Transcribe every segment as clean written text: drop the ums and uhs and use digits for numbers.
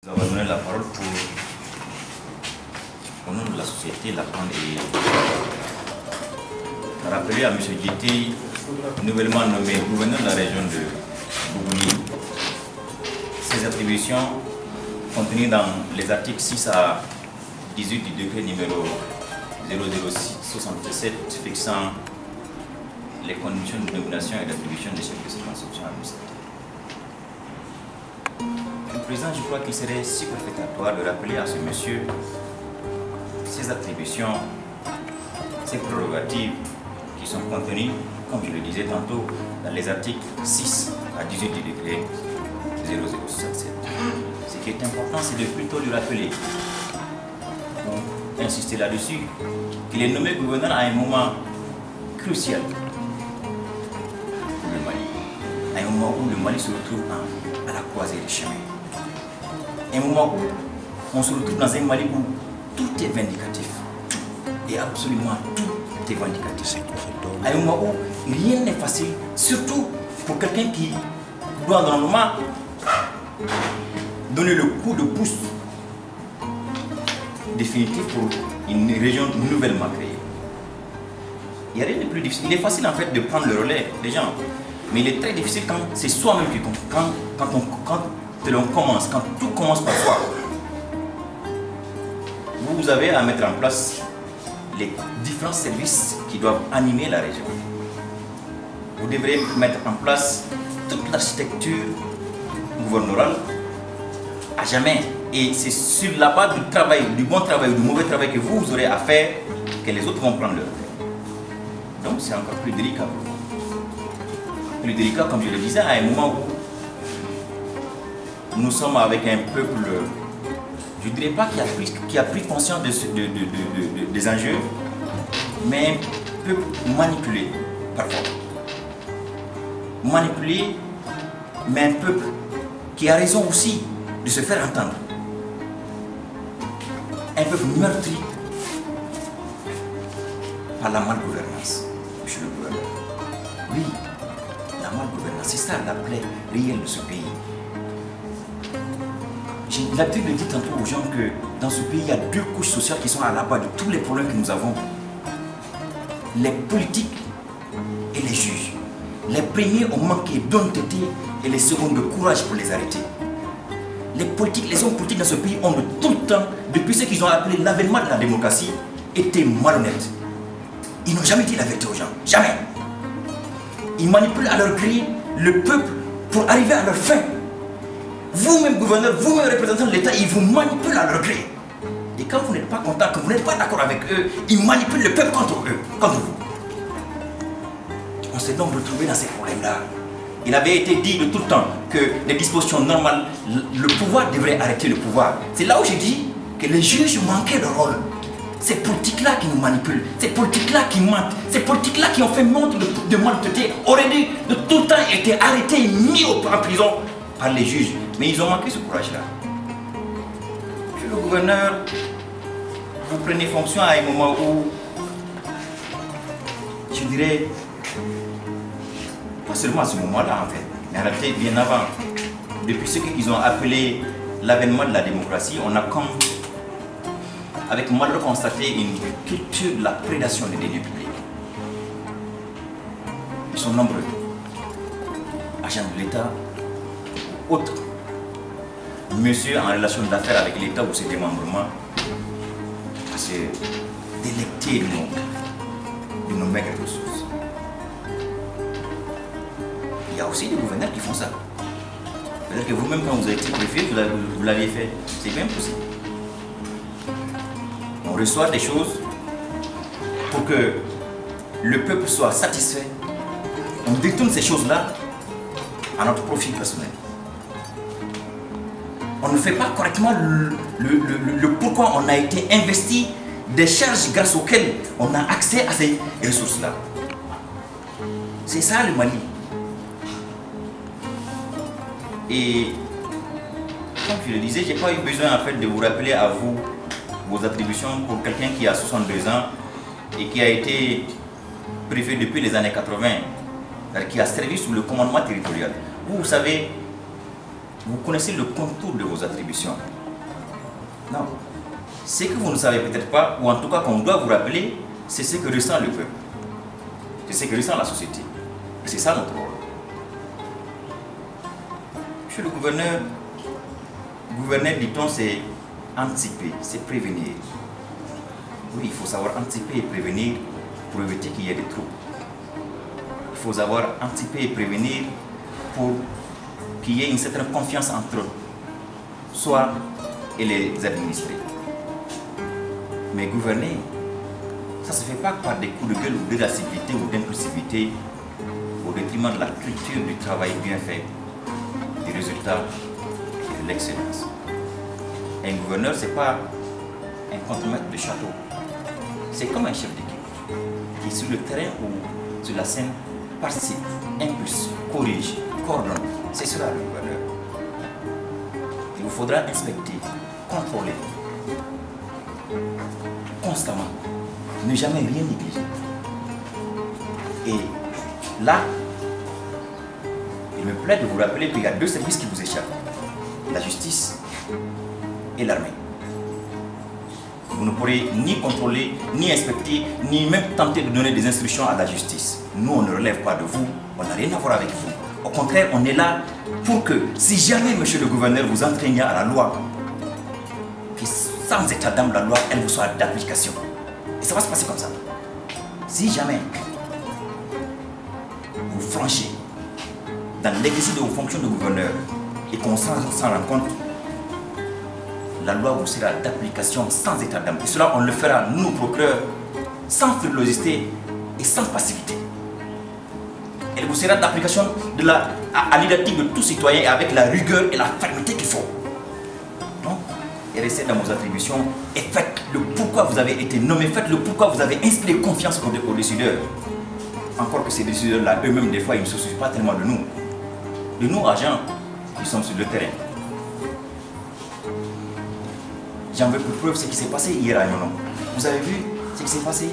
Nous avons donné la parole pour, au nom de la société, la prendre et rappeler à M. Djité, nouvellement nommé gouverneur de la région de Bougouni, ses attributions contenues dans les articles 6 à 18 du décret numéro 006-67 fixant les conditions de nomination et d'attribution des chefs de circonscription administrative. Le président, je crois qu'il serait superfétatoire de rappeler à ce monsieur ses attributions, ses prérogatives qui sont contenues, comme je le disais tantôt, dans les articles 6 à 18 du décret 0067. Ce qui est important, c'est de plutôt lui rappeler, pour insister là-dessus, qu'il est nommé gouverneur à un moment crucial pour le Mali, à un moment où le Mali se retrouve à la croisée des chemins. Un moment où on se retrouve dans un Mali où tout est vindicatif. Et absolument tout est vindicatif. À un moment où rien n'est facile, surtout pour quelqu'un qui doit normalement donner le coup de pouce définitif pour une région nouvellement créée. Il n'y a rien de plus difficile. Il est facile en fait de prendre le relais des gens. Mais il est très difficile quand c'est soi-même qui compte. Quand l'on commence, quand tout commence par soi, vous avez à mettre en place les différents services qui doivent animer la région. Vous devrez mettre en place toute l'architecture gouverneurale à jamais. Et c'est sur la base du travail, du bon travail ou du mauvais travail que vous aurez à faire que les autres vont prendre leur fait. Donc c'est encore plus délicat. Plus délicat, comme je le disais, à un moment où nous sommes avec un peuple, je ne dirais pas qui a pris conscience des enjeux, mais un peuple manipulé parfois. Manipulé, mais un peuple qui a raison aussi de se faire entendre. Un peuple meurtri par la malgouvernance, monsieur le gouverneur. Oui, la malgouvernance, c'est ça la plaie réelle de ce pays. J'ai l'habitude de dire tantôt aux gens que dans ce pays, il y a deux couches sociales qui sont à la base de tous les problèmes que nous avons. Les politiques et les juges. Les premiers ont manqué d'honnêteté et les seconds de courage pour les arrêter. Les politiques, les hommes politiques dans ce pays ont de tout le temps, depuis ce qu'ils ont appelé l'avènement de la démocratie, été malhonnêtes. Ils n'ont jamais dit la vérité aux gens. Jamais. Ils manipulent à leur gré le peuple pour arriver à leur fin. Vous-même, gouverneur, vous-même, représentant de l'État, ils vous manipulent à leur gré. Et quand vous n'êtes pas content, que vous n'êtes pas d'accord avec eux, ils manipulent le peuple contre eux, contre vous. On s'est donc retrouvé dans ces problèmes-là. Il avait été dit de tout le temps que les dispositions normales, le pouvoir devrait arrêter le pouvoir. C'est là où j'ai dit que les juges manquaient de rôle. Ces politiques-là qui nous manipulent, ces politiques-là qui mentent, ces politiques-là qui ont fait montre de malhonnêteté auraient dû de tout le temps été arrêtés et mis en prison par les juges. Mais ils ont manqué ce courage-là. Monsieur le gouverneur, vous prenez fonction à un moment où, je dirais, pas seulement à ce moment-là en fait, mais en réalité bien avant. Depuis ce qu'ils ont appelé l'avènement de la démocratie, on a comme, avec malheur, constaté une culture de la prédation des deniers publics. Ils sont nombreux, agents de l'État, autres, monsieur en relation d'affaires avec l'État ou ses démembrements, à se délecter de nos maigres ressources. Il y a aussi des gouverneurs qui font ça. C'est-à-dire que vous-même, quand vous avez été préfet, vous l'aviez fait. C'est bien possible. On reçoit des choses pour que le peuple soit satisfait. On détourne ces choses-là à notre profit personnel. On ne fait pas correctement le pourquoi on a été investi des charges grâce auxquelles on a accès à ces ressources-là. C'est ça le Mali. Et comme je le disais, je n'ai pas eu besoin en fait de vous rappeler à vous vos attributions pour quelqu'un qui a 62 ans et qui a été préfet depuis les années 80, qui a servi sous le commandement territorial. Vous savez, vous connaissez le contour de vos attributions. Non. Ce que vous ne savez peut-être pas, ou en tout cas qu'on doit vous rappeler, c'est ce que ressent le peuple. C'est ce que ressent la société. Et c'est ça notre rôle. Monsieur le gouverneur, gouverner, dit-on, c'est anticiper, c'est prévenir. Oui, il faut savoir anticiper et prévenir pour éviter qu'il y ait des troubles. Il faut savoir anticiper et prévenir pour qu'il y ait une certaine confiance entre soi et les administrés. Mais gouverner, ça ne se fait pas par des coups de gueule ou d'irascibilité ou d'impulsivité au détriment de la culture du travail bien fait, des résultats et de l'excellence. Un gouverneur, ce n'est pas un contre-maître de château. C'est comme un chef d'équipe qui, sur le terrain ou sur la scène, participe, impulse, corrige, coordonne. C'est cela le gouverneur. Il vous faudra inspecter, contrôler, constamment, ne jamais rien négliger. Et là, il me plaît de vous rappeler qu'il y a deux services qui vous échappent, la justice et l'armée. Vous ne pourrez ni contrôler, ni inspecter, ni même tenter de donner des instructions à la justice. Nous, on ne relève pas de vous, on n'a rien à voir avec vous. Au contraire, on est là pour que, si jamais, monsieur le gouverneur, vous entraînez à la loi, que sans état d'âme, la loi, elle vous soit d'application. Et ça va se passer comme ça. Si jamais vous franchez dans l'exercice de vos fonctions de gouverneur et qu'on s'en rend compte, la loi vous sera d'application sans état d'âme. Et cela, on le fera, nous, procureurs, sans frilosité et sans passivité. Elle vous sera d'application à l'identique de tout citoyen et avec la rigueur et la fermeté qu'il faut. Non? Et restez dans vos attributions et faites le pourquoi vous avez été nommé, faites le pourquoi vous avez inspiré confiance aux décideurs. Encore que ces décideurs-là, eux-mêmes, des fois, ils ne se soucient pas tellement de nous. De nous, agents, qui sommes sur le terrain. J'en veux pour preuve ce qui s'est passé hier à Nyonon. Vous avez vu ce qui s'est passé?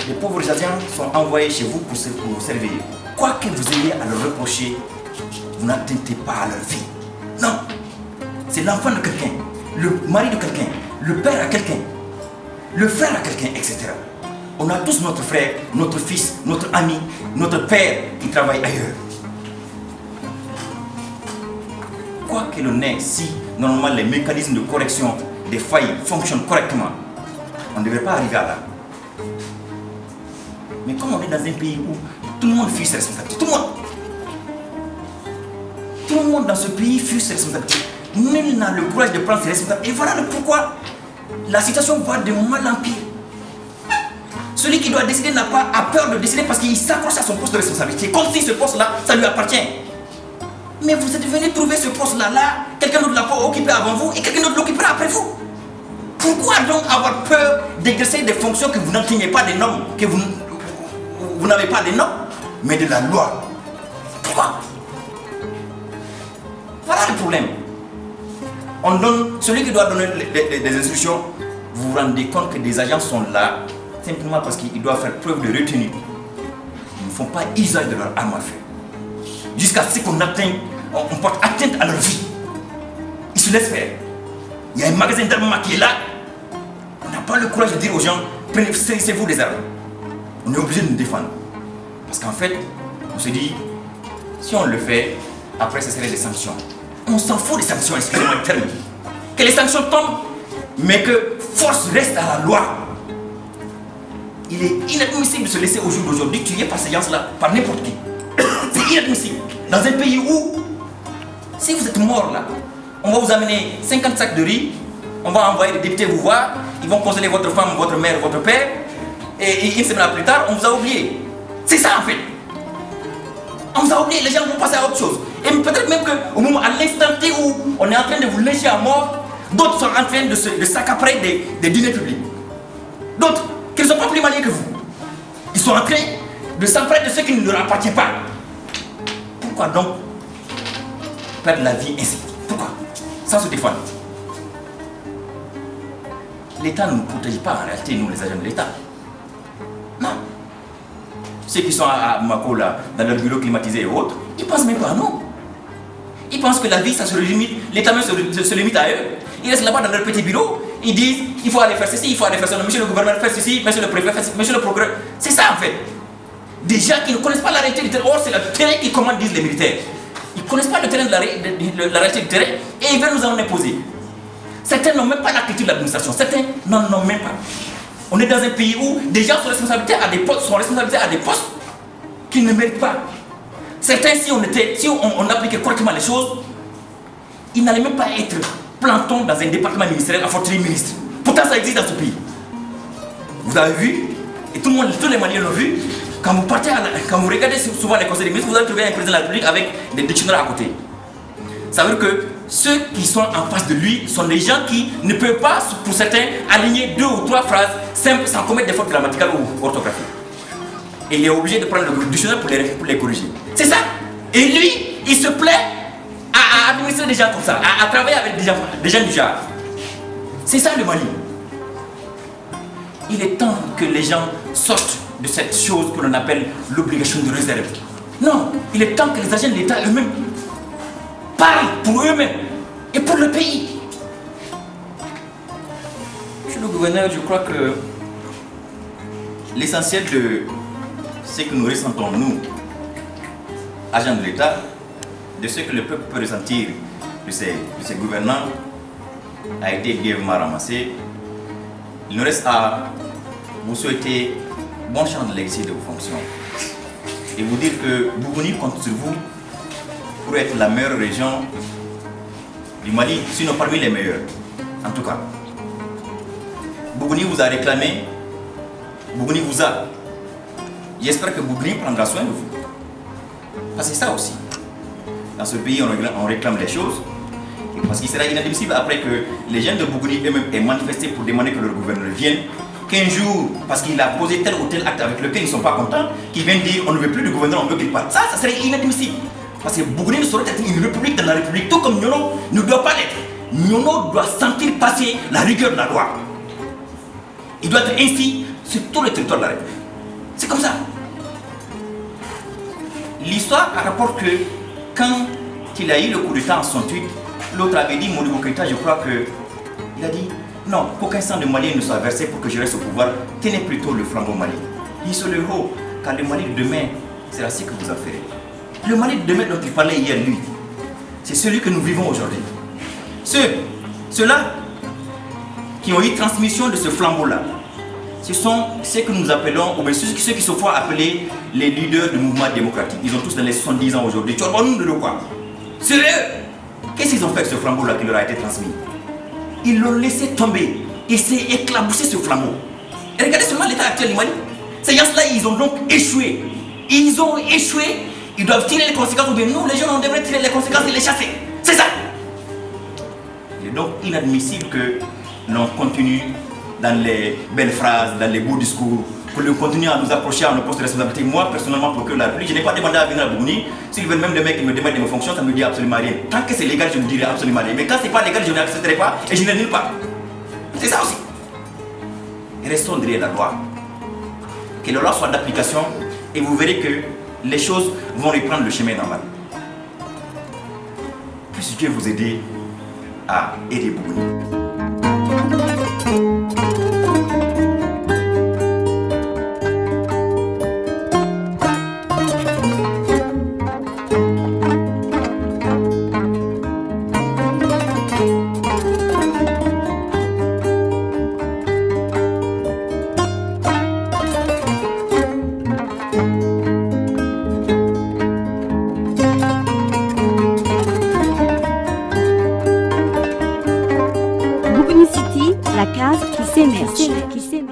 Les pauvres agents sont envoyés chez vous pour vous servir. Quoi que vous ayez à leur reprocher, vous n'attentez pas à leur vie. Non. C'est l'enfant de quelqu'un, le mari de quelqu'un, le père à quelqu'un, le frère à quelqu'un, etc. On a tous notre frère, notre fils, notre ami, notre père qui travaille ailleurs. Quoi que l'on ait, si normalement les mécanismes de correction des failles fonctionnent correctement, on ne devrait pas arriver à là. Mais comme on est dans un pays où tout le monde fuit ses responsabilités, tout le monde dans ce pays fuit ses responsabilités, nul n'a le courage de prendre ses responsabilités. Et voilà le pourquoi la situation va de mal en pire. Celui qui doit décider n'a pas peur de décider parce qu'il s'accroche à son poste de responsabilité, comme si ce poste-là, ça lui appartient. Mais vous êtes venu trouver ce poste-là, quelqu'un d'autre l'a pas occupé avant vous et quelqu'un d'autre l'occupera après vous. Pourquoi donc avoir peur d'exercer des fonctions que vous n'atteignez pas des normes, que vous n'avez pas des normes, mais de la loi? Pourquoi? Voilà le problème. On donne, celui qui doit donner des instructions, vous vous rendez compte que des agents sont là simplement parce qu'ils doivent faire preuve de retenue. Ils ne font pas usage de leur arme à feu. Jusqu'à ce qu'on atteigne, on porte atteinte à leur vie. Ils se laissent faire. Il y a un magasin d'armement qui est là. On n'a pas le courage de dire aux gens, saisissez-vous des armes. On est obligé de nous défendre. Parce qu'en fait, on se dit, si on le fait, après ce serait des sanctions. On s'en fout des sanctions, excusez-moi le terme. Que les sanctions tombent, mais que force reste à la loi. Il est inadmissible de se laisser au jour d'aujourd'hui tuer par séance-là, par n'importe qui. C'est inadmissible. Dans un pays où, si vous êtes mort là, on va vous amener 50 sacs de riz, on va envoyer des députés vous voir, ils vont consoler votre femme, votre mère, votre père, et une semaine plus tard, on vous a oublié. C'est ça en fait. On vous a oublié, les gens vont passer à autre chose. Et peut-être même qu'au moment, à l'instant T où on est en train de vous lécher à mort, d'autres sont en train de s'accaparer des dîners publics. D'autres qui ne sont pas plus maliens que vous. Ils sont en train de s'emparer de ce qui ne leur appartient pas. Pourquoi donc perdre la vie ainsi? Pourquoi? Sans se défendre. L'État ne nous protège pas en réalité, nous les agents de l'État. Non. Ceux qui sont à Mako là, dans leur bureau climatisé et autres, ils ne pensent même pas à nous. Ils pensent que la vie, ça se limite, l'État même se limite à eux. Ils restent là-bas dans leur petit bureau, ils disent il faut aller faire ceci, il faut aller faire ça. Monsieur le gouverneur fait ceci, monsieur le préfet fait ceci, monsieur le procureur. C'est ça en fait. Des gens qui ne connaissent pas la réalité du terrain. Or, c'est le terrain qui commande, disent les militaires. Ils ne connaissent pas le terrain de la réalité du terrain et ils veulent nous en imposer. Certains n'ont même pas la culture de l'administration, certains n'en ont même pas. On est dans un pays où des gens sont responsabilités à des postes qu'ils ne méritent pas. Certains, si on appliquait correctement les choses, ils n'allaient même pas être plantons dans un département ministériel, à fortiori ministre. Pourtant, ça existe dans ce pays. Vous avez vu, et tous les Maliens l'ont vu, quand vous regardez souvent les conseils des ministres, vous allez trouver un président de la République avec des dictionnaires à côté. Ça veut dire que ceux qui sont en face de lui sont des gens qui ne peuvent pas, pour certains, aligner 2 ou 3 phrases simples sans commettre des fautes grammaticales ou orthographiques. Et il est obligé de prendre le dictionnaire pour les corriger. C'est ça. Et lui, il se plaît à administrer des gens comme ça, à travailler avec des gens du genre. C'est ça le Mali. Il est temps que les gens sortent de cette chose que l'on appelle l'obligation de réserve. Non, il est temps que les agents de l'État eux-mêmes parlent pour eux-mêmes et pour le pays. Monsieur le gouverneur, je crois que l'essentiel de ce que nous ressentons, nous, agents de l'État, de ce que le peuple peut ressentir de ses gouvernants, a été grièvement ramassé. Il nous reste à vous souhaiter bon chance de l'exercice de vos fonctions et vous dire que Bougouni compte sur vous pour être la meilleure région du Mali, sinon parmi les meilleures. En tout cas, Bougouni vous a réclamé, Bougouni vous a. J'espère que Bougouni prendra soin de vous. Parce que c'est ça aussi. Dans ce pays, on réclame les choses. Parce qu'il sera inadmissible après que les jeunes de Bougouni eux-mêmes aient manifesté pour demander que leur gouverneur vienne, qu'un jour, parce qu'il a posé tel ou tel acte avec lequel ils ne sont pas contents, qu'ils viennent dire on ne veut plus de gouverneur, on veut qu'il parte. Ça serait inadmissible. Parce que Bougouni ne saurait être une république dans la république, tout comme Nyono ne doit pas l'être. Nyono doit sentir passer la rigueur de la loi. Il doit être ainsi sur tout le territoire de la République. C'est comme ça. L'histoire rapporte que quand il a eu le coup d'État en 68, l'autre avait dit, Modibo Keïta, je crois que, il a dit, non, qu'aucun sang de Malien ne soit versé pour que je reste au pouvoir, tenez plutôt le flambeau Mali. Il se le haut, car le Mali de demain, c'est ainsi que vous en ferez. Le Mali de demain dont il parlait hier, lui, c'est celui que nous vivons aujourd'hui. Ceux-là qui ont eu transmission de ce flambeau-là, ce sont ceux que nous appelons, ou bien ceux qui se font appeler les leaders du mouvement démocratique. Ils ont tous dans les 70 ans aujourd'hui. Tu vois, nous de quoi? C'est eux. Qu'est-ce qu'ils ont fait avec ce flambeau-là qui leur a été transmis? Ils l'ont laissé tomber. Il s'est éclaboussé ce flambeau. Et regardez seulement l'état actuel du Mali. Ces gens-là, ils ont donc échoué. Ils ont échoué. Ils doivent tirer les conséquences. Ou bien nous, les jeunes, on devrait tirer les conséquences et les chasser. C'est ça. Il est donc inadmissible que l'on continue dans les belles phrases, dans les beaux discours, que l'on continue à nous approcher à nos postes de responsabilité. Moi, personnellement, pour que la République, je n'ai pas demandé à venir à Bougouni. S'ils veulent même des mecs qui me demandent de mes fonctions, ça ne me dit absolument rien. Tant que c'est légal, je ne dirai absolument rien. Mais quand ce n'est pas légal, je n'accepterai pas et je ne n'irai pas. C'est ça aussi. Restons derrière la loi. Que la loi soit d'application et vous verrez que les choses vont reprendre le chemin normal. Puisse Dieu vous aider à aider Bougouni. La case qui s'émerge.